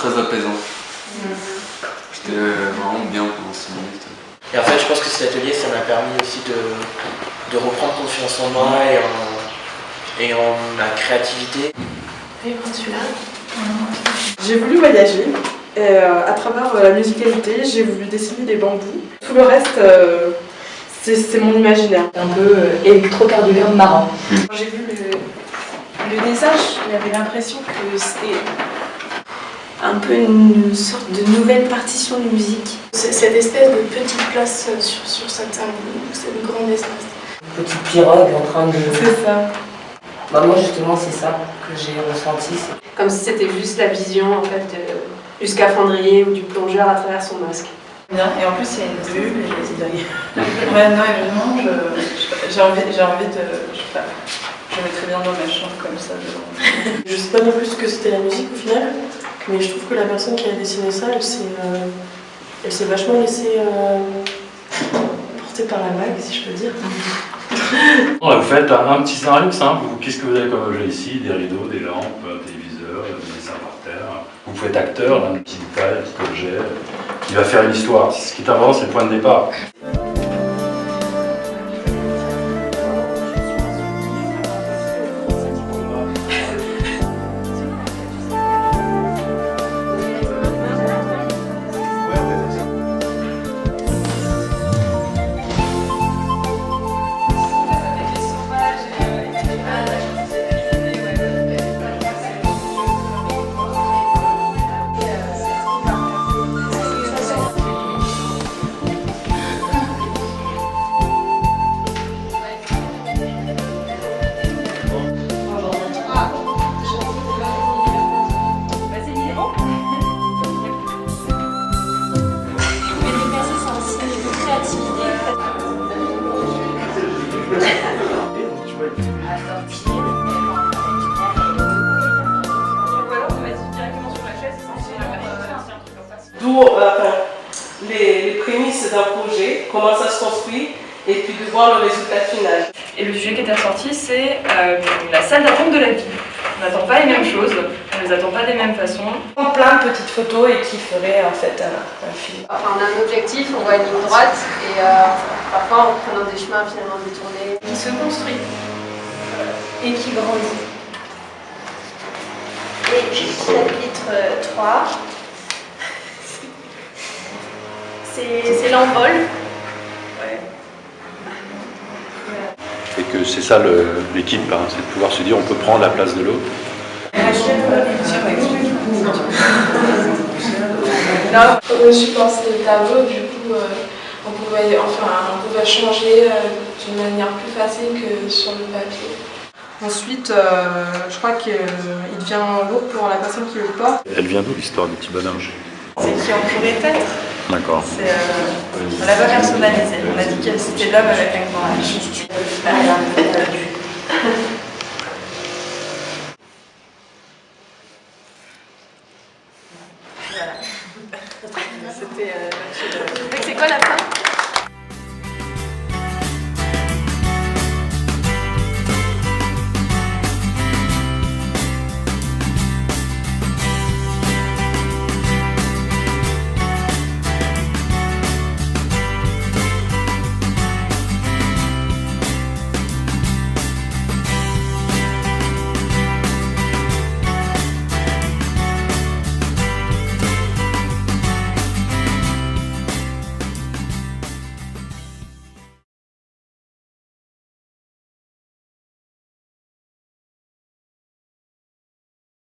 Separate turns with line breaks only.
très apaisant. J'étais vraiment bien pendant 6 minutes.
Et en fait, je pense que cet atelier, ça m'a permis aussi de reprendre confiance en moi et en ma créativité.
J'ai voulu voyager et à travers la musicalité, j'ai voulu dessiner des bambous. Tout le reste, c'est mon imaginaire.
Un peu électrocardiogramme marrant.
Quand j'ai vu le dessin, j'avais l'impression que c'était un peu une sorte de nouvelle partition de musique. Cette espèce de petite place sur cette grande espace.
Une petite pirogue en train de...
C'est ça.
Bah moi justement c'est ça que j'ai ressenti.
Comme si c'était juste la vision en fait du scaphandrier ou du plongeur à travers son masque.
Bien, et en plus il y a une bulle et je vais essayer de ouais, non, évidemment, j'ai envie de... Je vais très bien dans ma chambre comme ça devant.
Je sais pas non plus ce que c'était la musique au final, mais je trouve que la personne qui a dessiné ça, elle s'est vachement laissée porter par la vague, si je peux dire.
Vous faites un petit scénario simple. Qu'est-ce que vous avez comme objet ici? Des rideaux, des lampes, un téléviseur, des dessins par terre. Vous pouvez être acteur, un petit détail, un petit objet qui va faire une histoire. Ce qui est important, c'est le point de départ.
D'où les prémices d'un projet, comment ça se construit, et puis de voir le résultat final.
Et le sujet qui est ressorti, c'est la salle d'attente de la vie. On n'attend pas les mêmes choses, on ne les attend pas des mêmes façons.
Plein de petites photos et qui feraient en fait un film.
Enfin, on a un objectif, on voit une ligne droite et parfois en prenant des chemins finalement détournés.
Qui se construit et qui grandit.
Et puis chapitre 3, c'est l'envol.
Et que c'est ça l'équipe, hein, c'est de pouvoir se dire on peut prendre la place de l'autre.
Là, quand je pensé le tableau, du coup, on pouvait changer d'une manière plus facile que sur le papier.
Ensuite, je crois qu'il devient lourd pour la personne qui le porte.
Elle vient d'où l'histoire du petit bonhomme?
C'est qui on pourrait être.
D'accord.
On l'a pas personnalisé. On a dit que c'était l'homme avec un grand H.
C'est quoi la fin?